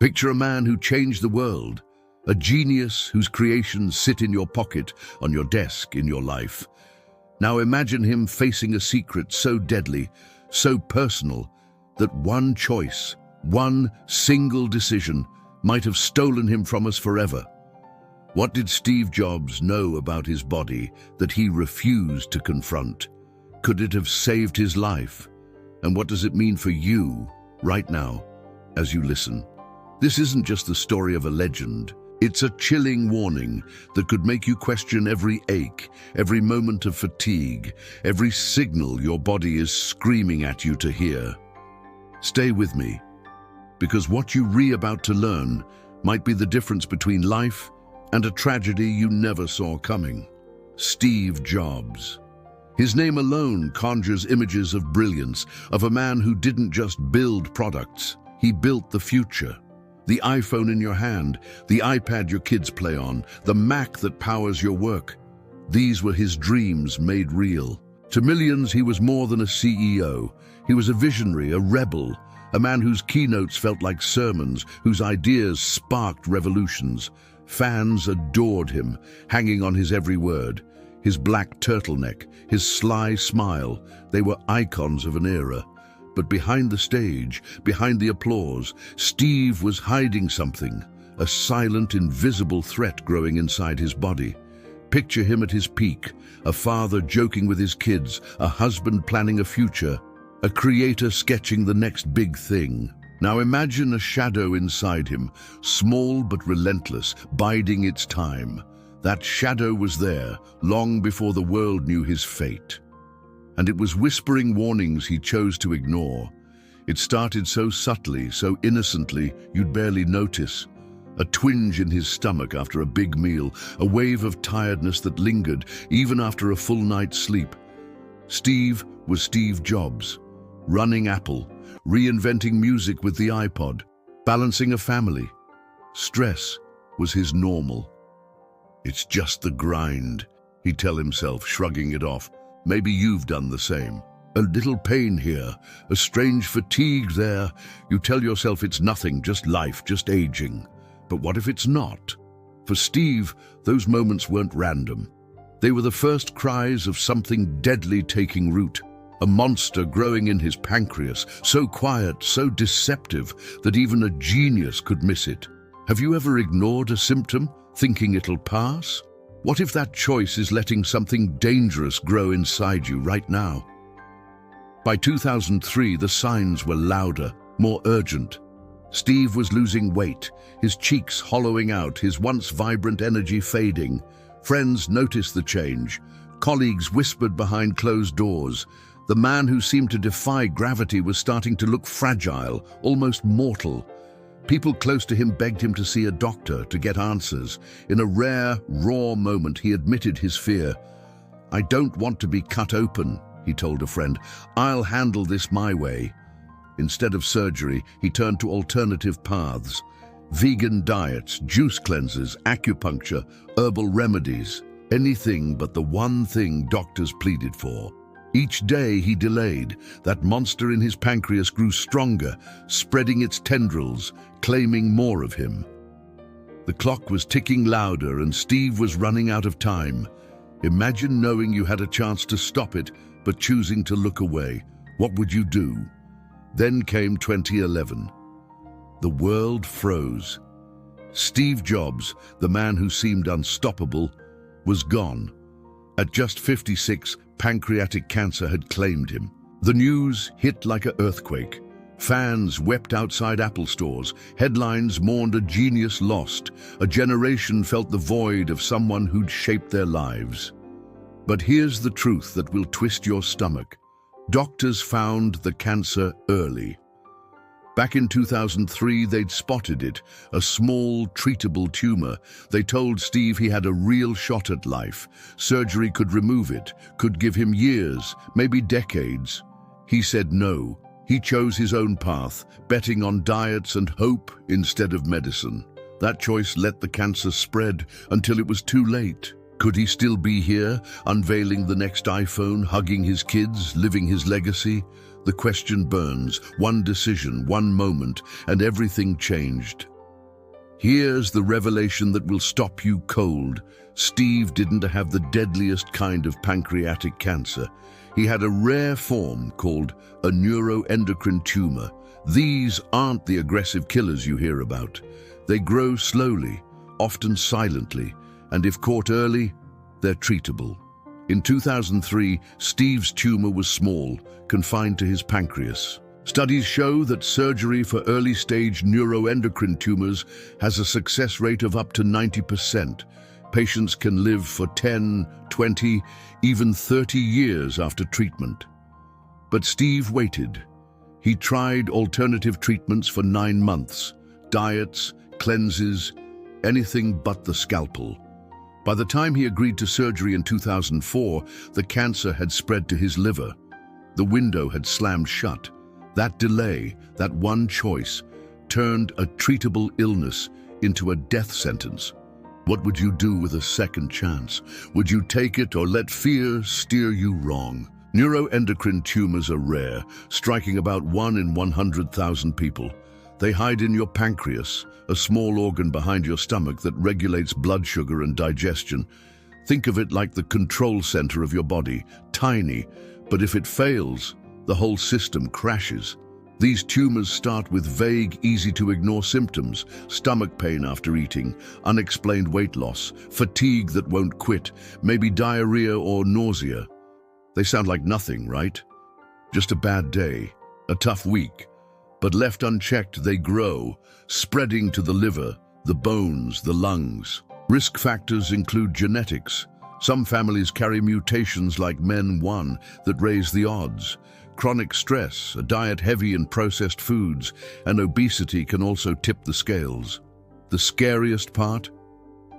Picture a man who changed the world, a genius whose creations sit in your pocket, on your desk, in your life. Now imagine him facing a secret so deadly, so personal, that one choice, one single decision, might have stolen him from us forever. What did Steve Jobs know about his body that he refused to confront? Could it have saved his life? And what does it mean for you, right now, as you listen? This isn't just the story of a legend. It's a chilling warning that could make you question every ache, every moment of fatigue, every signal your body is screaming at you to hear. Stay with me, because what you're about to learn might be the difference between life and a tragedy you never saw coming. Steve Jobs. His name alone conjures images of brilliance, of a man who didn't just build products, he built the future. The iPhone in your hand, the iPad your kids play on, the Mac that powers your work. These were his dreams made real. To millions, he was more than a CEO. He was a visionary, a rebel, a man whose keynotes felt like sermons, whose ideas sparked revolutions. Fans adored him, hanging on his every word. His black turtleneck, his sly smile, they were icons of an era. But behind the stage, behind the applause, Steve was hiding something, a silent, invisible threat growing inside his body. Picture him at his peak, a father joking with his kids, a husband planning a future, a creator sketching the next big thing. Now imagine a shadow inside him, small but relentless, biding its time. That shadow was there, long before the world knew his fate. And it was whispering warnings he chose to ignore. It started so subtly, so innocently, you'd barely notice. A twinge in his stomach after a big meal, a wave of tiredness that lingered even after a full night's sleep. Steve was Steve Jobs, running Apple, reinventing music with the iPod, balancing a family. Stress was his normal. It's just the grind, he'd tell himself, shrugging it off. Maybe you've done the same. A little pain here, a strange fatigue there. You tell yourself it's nothing, just life, just aging. But what if it's not? For Steve, those moments weren't random. They were the first cries of something deadly taking root. A monster growing in his pancreas, so quiet, so deceptive, that even a genius could miss it. Have you ever ignored a symptom, thinking it'll pass? What if that choice is letting something dangerous grow inside you right now? By 2003, the signs were louder, more urgent. Steve was losing weight, his cheeks hollowing out, his once vibrant energy fading. Friends noticed the change. Colleagues whispered behind closed doors. The man who seemed to defy gravity was starting to look fragile, almost mortal. People close to him begged him to see a doctor to get answers. In a rare, raw moment, he admitted his fear. "I don't want to be cut open," he told a friend. "I'll handle this my way." Instead of surgery, he turned to alternative paths. Vegan diets, juice cleanses, acupuncture, herbal remedies. Anything but the one thing doctors pleaded for. Each day he delayed, that monster in his pancreas grew stronger, spreading its tendrils, claiming more of him. The clock was ticking louder and Steve was running out of time. Imagine knowing you had a chance to stop it, but choosing to look away. What would you do? Then came 2011. The world froze. Steve Jobs, the man who seemed unstoppable, was gone. At just 56, pancreatic cancer had claimed him. The news hit like an earthquake. Fans wept outside Apple stores. Headlines mourned a genius lost. A generation felt the void of someone who'd shaped their lives. But here's the truth that will twist your stomach. Doctors found the cancer early. Back in 2003, they'd spotted it, a small, treatable tumor. They told Steve he had a real shot at life. Surgery could remove it, could give him years, maybe decades. He said no. He chose his own path, betting on diets and hope instead of medicine. That choice let the cancer spread until it was too late. Could he still be here, unveiling the next iPhone, hugging his kids, living his legacy? The question burns. One decision, one moment, and everything changed. Here's the revelation that will stop you cold. Steve didn't have the deadliest kind of pancreatic cancer. He had a rare form called a neuroendocrine tumor. These aren't the aggressive killers you hear about. They grow slowly, often silently, and if caught early, they're treatable. In 2003, Steve's tumor was small, confined to his pancreas. Studies show that surgery for early-stage neuroendocrine tumors has a success rate of up to 90%. Patients can live for 10, 20, even 30 years after treatment. But Steve waited. He tried alternative treatments for 9 months, diets, cleanses, anything but the scalpel. By the time he agreed to surgery in 2004, the cancer had spread to his liver. The window had slammed shut. That delay, that one choice, turned a treatable illness into a death sentence. What would you do with a second chance? Would you take it or let fear steer you wrong? Neuroendocrine tumors are rare, striking about 1 in 100,000 people. They hide in your pancreas, a small organ behind your stomach that regulates blood sugar and digestion. Think of it like the control center of your body, tiny, but if it fails, the whole system crashes. These tumors start with vague, easy-to-ignore symptoms: stomach pain after eating, unexplained weight loss, fatigue that won't quit, maybe diarrhea or nausea. They sound like nothing, right? Just a bad day, a tough week. But left unchecked, they grow, spreading to the liver, the bones, the lungs. Risk factors include genetics. Some families carry mutations like MEN1 that raise the odds. Chronic stress, a diet heavy in processed foods, and obesity can also tip the scales. The scariest part?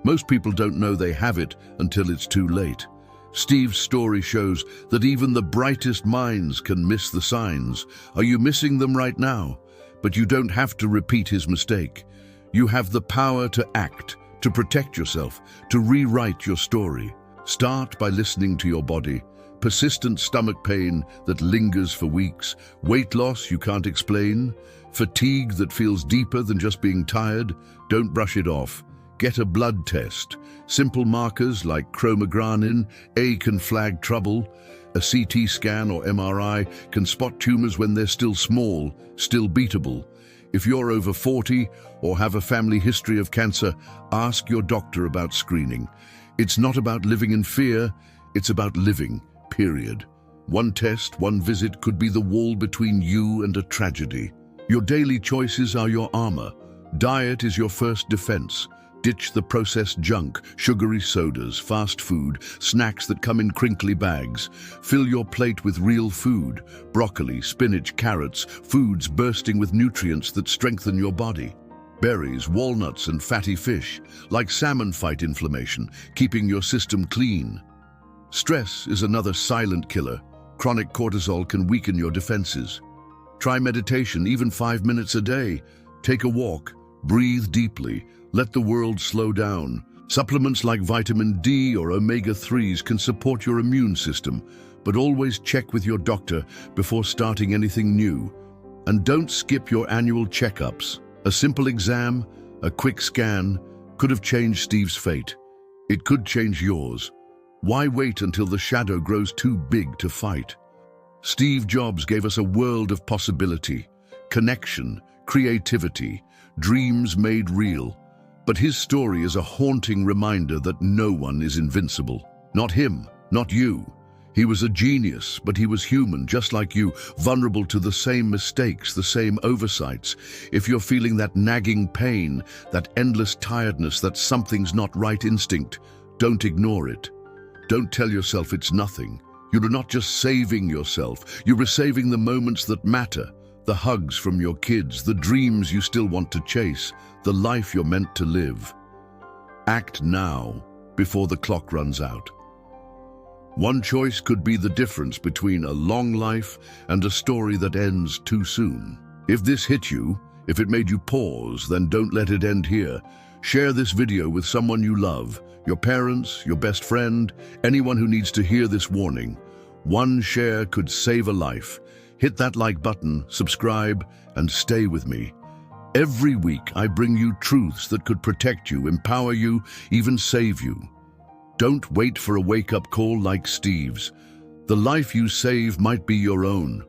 Most people don't know they have it until it's too late. Steve's story shows that even the brightest minds can miss the signs. Are you missing them right now? But you don't have to repeat his mistake. You have the power to act, to protect yourself, to rewrite your story. Start by listening to your body. Persistent stomach pain that lingers for weeks, weight loss you can't explain, fatigue that feels deeper than just being tired, don't brush it off. Get a blood test. Simple markers like chromogranin A can flag trouble. A CT scan or MRI can spot tumors when they're still small, still beatable. If you're over 40 or have a family history of cancer, ask your doctor about screening. It's not about living in fear, it's about living, period. One test, one visit could be the wall between you and a tragedy. Your daily choices are your armor. Diet is your first defense. Ditch the processed junk, sugary sodas, fast food, snacks that come in crinkly bags. Fill your plate with real food: broccoli, spinach, carrots, foods bursting with nutrients that strengthen your body. Berries, walnuts, and fatty fish, like salmon, fight inflammation, keeping your system clean. Stress is another silent killer. Chronic cortisol can weaken your defenses. Try meditation, even 5 minutes a day. Take a walk, breathe deeply, let the world slow down. Supplements like vitamin D or omega-3s can support your immune system, but always check with your doctor before starting anything new. And don't skip your annual checkups. A simple exam, a quick scan, could have changed Steve's fate. It could change yours. Why wait until the shadow grows too big to fight? Steve Jobs gave us a world of possibility, connection, creativity, dreams made real. But his story is a haunting reminder that no one is invincible. Not him, not you. He was a genius, but he was human, just like you, vulnerable to the same mistakes, the same oversights. If you're feeling that nagging pain, that endless tiredness, that something's not right instinct, don't ignore it. Don't tell yourself it's nothing. You're not just saving yourself, you're saving the moments that matter. The hugs from your kids, the dreams you still want to chase, the life you're meant to live. Act now, before the clock runs out. One choice could be the difference between a long life and a story that ends too soon. If this hit you, if it made you pause, then don't let it end here. Share this video with someone you love, your parents, your best friend, anyone who needs to hear this warning. One share could save a life. Hit that like button, subscribe, and stay with me. Every week, I bring you truths that could protect you, empower you, even save you. Don't wait for a wake-up call like Steve's. The life you save might be your own.